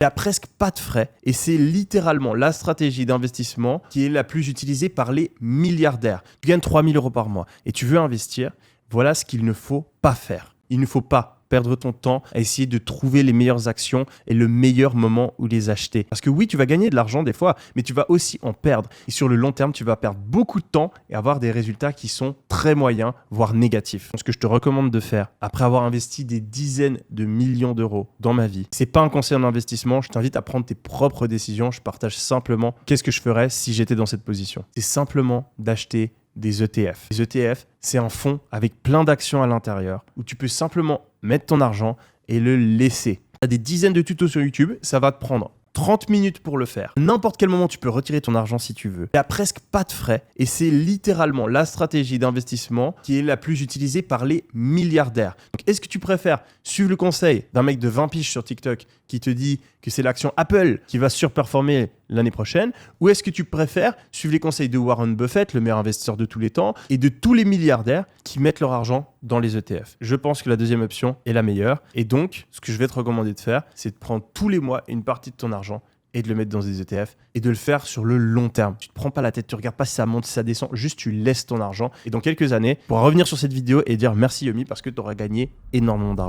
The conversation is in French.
Il n'y a presque pas de frais et c'est littéralement la stratégie d'investissement qui est la plus utilisée par les milliardaires. Tu gagnes 3 000 € par mois et tu veux investir, voilà ce qu'il ne faut pas faire. Il ne faut pas perdre ton temps à essayer de trouver les meilleures actions et le meilleur moment où les acheter. Parce que oui, tu vas gagner de l'argent des fois, mais tu vas aussi en perdre. Et sur le long terme, tu vas perdre beaucoup de temps et avoir des résultats qui sont très moyens, voire négatifs. Ce que je te recommande de faire, après avoir investi des dizaines de millions d'euros dans ma vie, c'est pas un conseil en investissement, je t'invite à prendre tes propres décisions. Je partage simplement qu'est-ce que je ferais si j'étais dans cette position. C'est simplement d'acheter des ETF. Les ETF, c'est un fonds avec plein d'actions à l'intérieur où tu peux simplement mettre ton argent et le laisser. Tu as des dizaines de tutos sur YouTube, ça va te prendre 30 minutes pour le faire. N'importe quel moment, tu peux retirer ton argent si tu veux. Il n'y a presque pas de frais et c'est littéralement la stratégie d'investissement qui est la plus utilisée par les milliardaires. Donc, est-ce que tu préfères suivre le conseil d'un mec de 20 piges sur TikTok qui te dit que c'est l'action Apple qui va surperformer l'année prochaine, ou est-ce que tu préfères suivre les conseils de Warren Buffett, le meilleur investisseur de tous les temps, et de tous les milliardaires qui mettent leur argent dans les ETF? Je pense que la deuxième option est la meilleure. Et donc, ce que je vais te recommander de faire, c'est de prendre tous les mois une partie de ton argent et de le mettre dans des ETF et de le faire sur le long terme. Tu ne te prends pas la tête, tu ne regardes pas si ça monte, si ça descend, juste tu laisses ton argent. Et dans quelques années, tu pourras revenir sur cette vidéo et dire merci Yomi parce que tu auras gagné énormément d'argent.